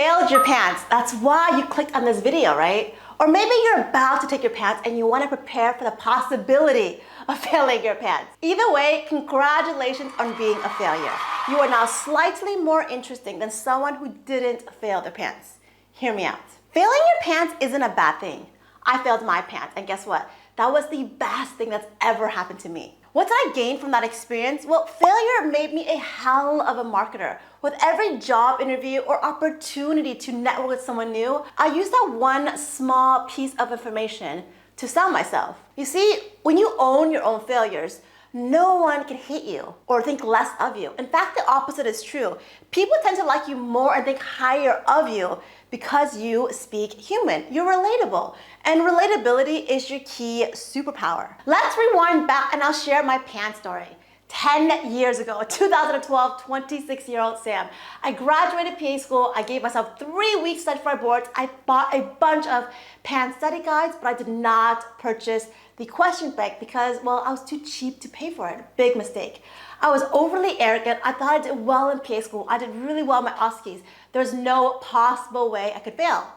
failed your PANCE. That's why you clicked on this video, right? Or maybe you're about to take your PANCE and you want to prepare for the possibility of failing your PANCE. Either way, congratulations on being a failure. You are now slightly more interesting than someone who didn't fail their PANCE. Hear me out. Failing your PANCE isn't a bad thing. I failed my PANCE, and guess what? That was the best thing that's ever happened to me. What did I gain from that experience? Well, failure made me a hell of a marketer. With every job interview or opportunity to network with someone new, I used that one small piece of information to sell myself. You see, when you own your own failures, no one can hate you or think less of you. In fact, the opposite is true. People tend to like you more and think higher of you because you speak human. You're relatable. And relatability is your key superpower. Let's rewind back and I'll share my PANCE story. 10 years ago, 2012, 26-year-old Sam. I graduated PA school. I gave myself 3 weeks study for my boards. I bought a bunch of PANCE study guides, but I did not purchase the question bank because, well, I was too cheap to pay for it. Big mistake. I was overly arrogant. I thought I did well in PA school. I did really well in my OSCEs. There's no possible way I could fail.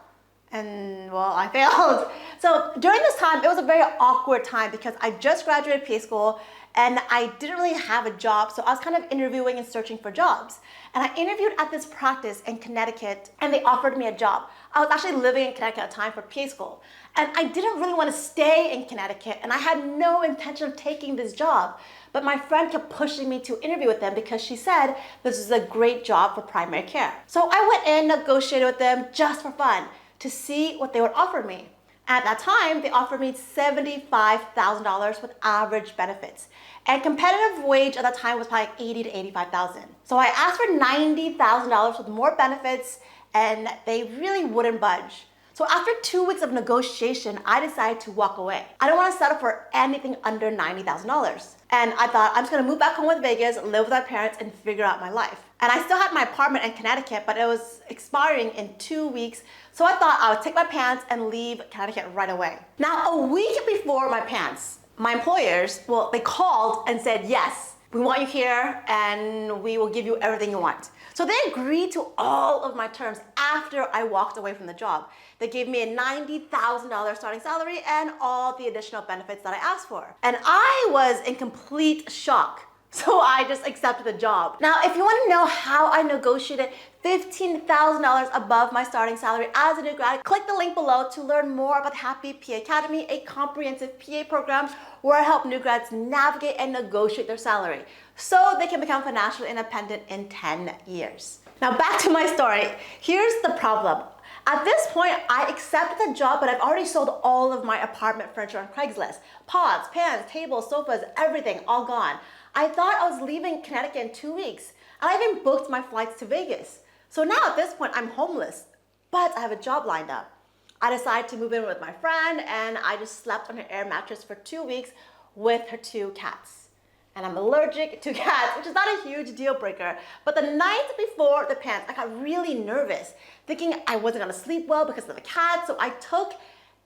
And well, I failed. So during this time, it was a very awkward time because I just graduated PA school and I didn't really have a job. So I was kind of interviewing and searching for jobs. And I interviewed at this practice in Connecticut and they offered me a job. I was actually living in Connecticut at the time for PA school. And I didn't really want to stay in Connecticut and I had no intention of taking this job. But my friend kept pushing me to interview with them because she said this is a great job for primary care. So I went in, negotiated with them just for fun to see what they would offer me. At that time, they offered me $75,000 with average benefits. And competitive wage at that time was probably like $80,000 to $85,000. So I asked for $90,000 with more benefits and they really wouldn't budge. So after 2 weeks of negotiation, I decided to walk away. I don't want to settle for anything under $90,000. And I thought, I'm just gonna move back home with Vegas, live with my parents, and figure out my life. And I still had my apartment in Connecticut, but it was expiring in 2 weeks. So I thought I would take my PANCE and leave Connecticut right away. Now, a week before my PANCE, my employers, well, they called and said, yes, we want you here and we will give you everything you want. So they agreed to all of my terms after I walked away from the job. They gave me a $90,000 starting salary and all the additional benefits that I asked for. And I was in complete shock. So I just accepted the job. Now, if you want to know how I negotiated $15,000 above my starting salary as a new grad, click the link below to learn more about Happy PA Academy, a comprehensive PA program where I help new grads navigate and negotiate their salary so they can become financially independent in 10 years. Now back to my story. Here's the problem. At this point, I accepted the job, but I've already sold all of my apartment furniture on Craigslist. Pots, pans, tables, sofas, everything, all gone. I thought I was leaving Connecticut in 2 weeks, and I even booked my flights to Vegas. So now at this point, I'm homeless, but I have a job lined up. I decided to move in with my friend, and I just slept on her air mattress for 2 weeks with her 2 cats. And I'm allergic to cats, which is not a huge deal breaker. But the night before the PANCE, I got really nervous, thinking I wasn't gonna sleep well because of the cats. So I took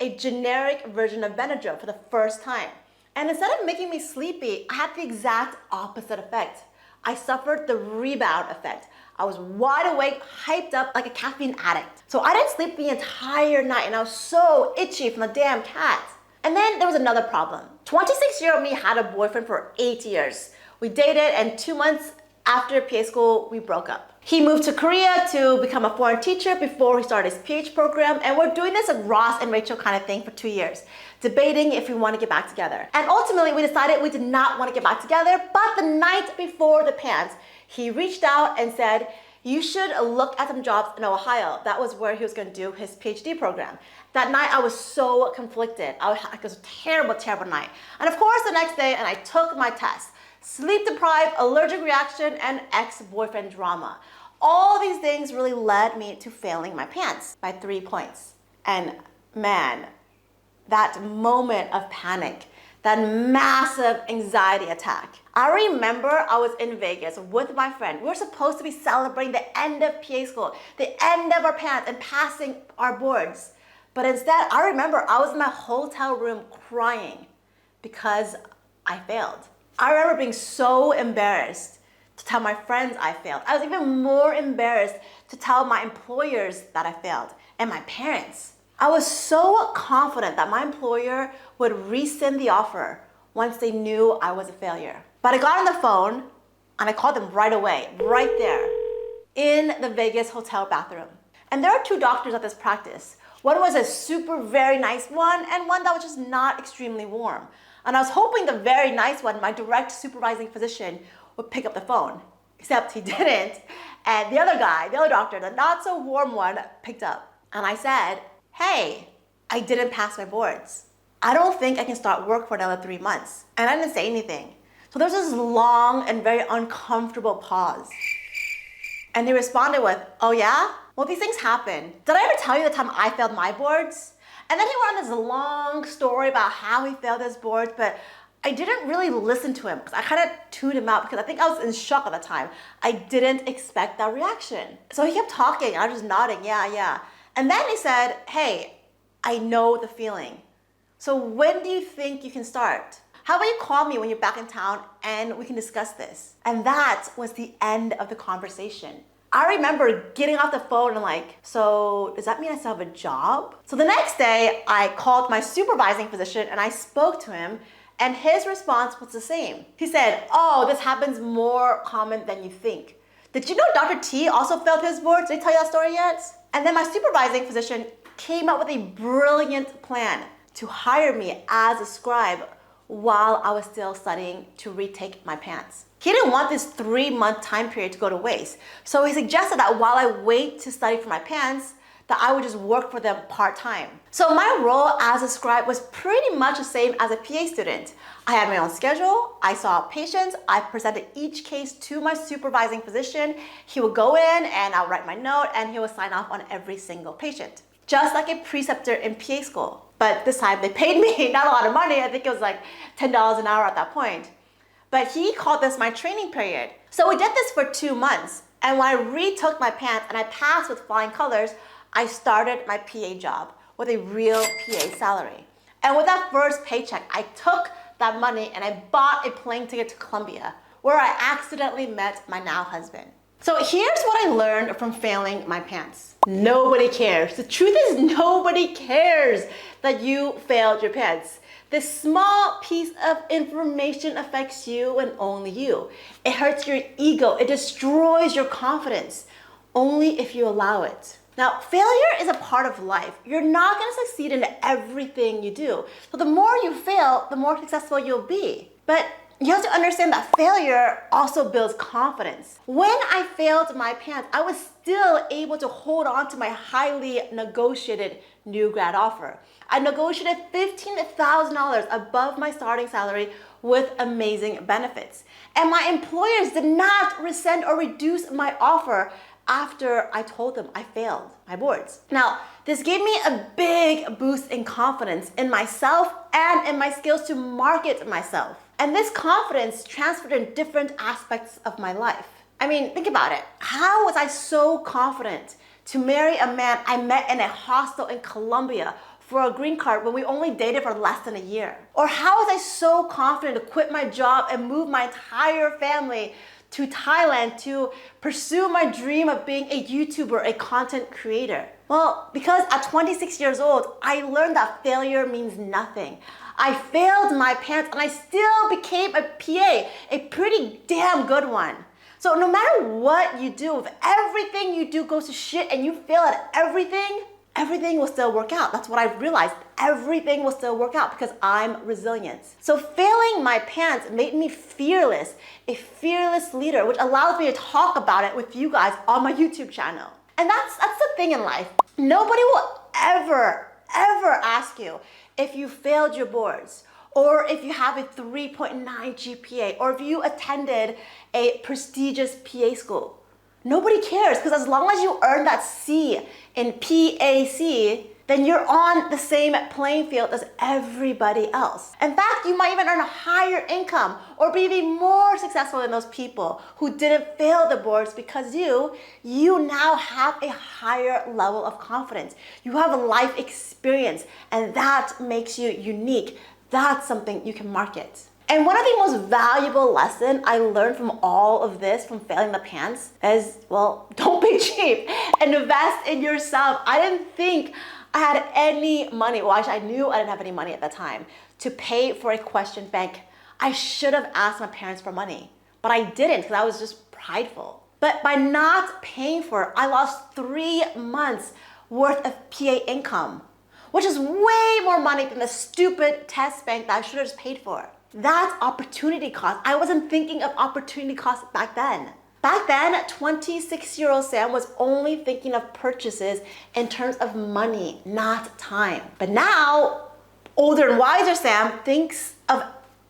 a generic version of Benadryl for the first time. And instead of making me sleepy, I had the exact opposite effect. I suffered the rebound effect. I was wide awake, hyped up like a caffeine addict. So I didn't sleep the entire night and I was so itchy from the damn cats. And then there was another problem. 26-year-old me had a boyfriend for 8 years. We dated and 2 months after PA school, we broke up. He moved to Korea to become a foreign teacher before he started his PH program. And we're doing this like Ross and Rachel kind of thing for 2 years, debating if we want to get back together. And ultimately we decided we did not want to get back together, but the night before the PANCE, he reached out and said, you should look at some jobs in Ohio. That was where he was going to do his PhD program. That night I was so conflicted. It was a terrible, terrible night. And of course the next day, and I took my test. Sleep deprived, allergic reaction, and ex-boyfriend drama. All these things really led me to failing my PANCE by 3 points. And man, that moment of panic, that massive anxiety attack. I remember I was in Vegas with my friend. We were supposed to be celebrating the end of PA school, the end of our PANCE, and passing our boards. But instead, I remember I was in my hotel room crying because I failed. I remember being so embarrassed to tell my friends I failed. I was even more embarrassed to tell my employers that I failed and my parents. I was so confident that my employer would rescind the offer once they knew I was a failure. But I got on the phone and I called them right away, right there, in the Vegas hotel bathroom. And there are two doctors at this practice. One was a super very nice one and one that was just not extremely warm. And I was hoping the very nice one, my direct supervising physician, would pick up the phone. Except he didn't. And the other guy, the other doctor, the not so warm one, picked up. And I said, hey, I didn't pass my boards. I don't think I can start work for another 3 months. And I didn't say anything. So there was this long and very uncomfortable pause. And he responded with, oh yeah? Well, these things happen. Did I ever tell you the time I failed my boards? And then he went on this long story about how he failed his boards, but I didn't really listen to him because I kind of tuned him out because I think I was in shock at the time. I didn't expect that reaction. So he kept talking and I was just nodding, yeah. And then he said, hey, I know the feeling. So when do you think you can start? How about you call me when you're back in town and we can discuss this? And that was the end of the conversation. I remember getting off the phone and like, so does that mean I still have a job? So the next day I called my supervising physician and I spoke to him and his response was the same. He said, oh, this happens more common than you think. Did you know Dr. T also failed his boards? Did I tell you that story yet? And then my supervising physician came up with a brilliant plan to hire me as a scribe while I was still studying to retake my PANCE. He didn't want this 3-month time period to go to waste. So he suggested that while I wait to study for my PANCE, that I would just work for them part-time. So my role as a scribe was pretty much the same as a PA student. I had my own schedule, I saw patients, I presented each case to my supervising physician. He would go in and I'll write my note and he would sign off on every single patient. Just like a preceptor in PA school. But this time they paid me not a lot of money, I think it was like $10 an hour at that point. But he called this my training period. So we did this for 2 months. And when I retook my PANCE and I passed with flying colors, I started my PA job with a real PA salary. And with that first paycheck, I took that money and I bought a plane ticket to Colombia, where I accidentally met my now husband. So here's what I learned from failing my PANCE. Nobody cares. The truth is nobody cares that you failed your PANCE. This small piece of information affects you and only you. It hurts your ego. It destroys your confidence, only if you allow it. Now, failure is a part of life. You're not going to succeed in everything you do. So the more you fail, the more successful you'll be. But you have to understand that failure also builds confidence. When I failed my PANCE, I was still able to hold on to my highly negotiated new grad offer. I negotiated $15,000 above my starting salary with amazing benefits. And my employers did not rescind or reduce my offer after I told them I failed my boards. Now, this gave me a big boost in confidence in myself and in my skills to market myself. And this confidence transferred in different aspects of my life. I mean, think about it. How was I so confident to marry a man I met in a hostel in Colombia for a green card when we only dated for less than a year? Or how was I so confident to quit my job and move my entire family to Thailand to pursue my dream of being a YouTuber, a content creator? Well, because at 26 years old, I learned that failure means nothing. I failed my PANCE and I still became a PA, a pretty damn good one. So no matter what you do, if everything you do goes to shit and you fail at everything, everything will still work out. That's what I've realized. Everything will still work out because I'm resilient. So failing my PANCE made me fearless, a fearless leader, which allows me to talk about it with you guys on my YouTube channel. And that's the thing in life. Nobody will ever ask you if you failed your boards, or if you have a 3.9 GPA, or if you attended a prestigious PA school. Nobody cares, because as long as you earn that C in PAC, then you're on the same playing field as everybody else. In fact, you might even earn a higher income or be even more successful than those people who didn't fail the boards because you now have a higher level of confidence. You have a life experience, and that makes you unique. That's something you can market. And one of the most valuable lessons I learned from all of this, from failing the PANCE, is, well, don't be cheap and invest in yourself. I didn't think I had any money. Well, actually, I knew I didn't have any money at the time to pay for a question bank. I should have asked my parents for money, but I didn't because I was just prideful. But by not paying for it, I lost 3 months worth of PA income, which is way more money than the stupid test bank that I should have just paid for. That's opportunity cost. I wasn't thinking of opportunity cost back then. Back then, 26-year-old Sam was only thinking of purchases in terms of money, not time. But now, older and wiser Sam thinks of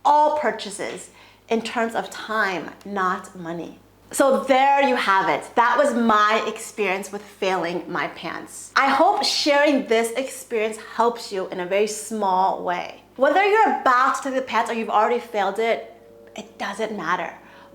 all purchases in terms of time, not money. So there you have it. That was my experience with failing my PANCE. I hope sharing this experience helps you in a very small way. Whether you're about to take the PANCE or you've already failed it, it doesn't matter.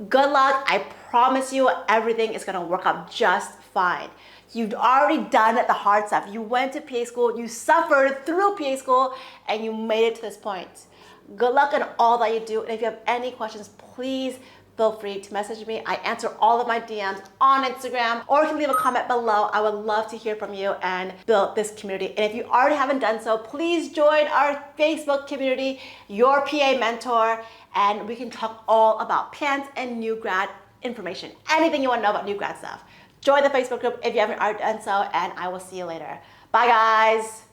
Good luck. I promise you everything is gonna work out just fine. You've already done the hard stuff. You went to PA school, you suffered through PA school, and you made it to this point. Good luck in all that you do. And if you have any questions, please feel free to message me. I answer all of my DMs on Instagram, or you can leave a comment below. I would love to hear from you and build this community. And if you already haven't done so, please join our Facebook community, Your PA Mentor, and we can talk all about PANCE and new grad information. Anything you want to know about new grad stuff. Join the Facebook group if you haven't already done so, and I will see you later. Bye, guys.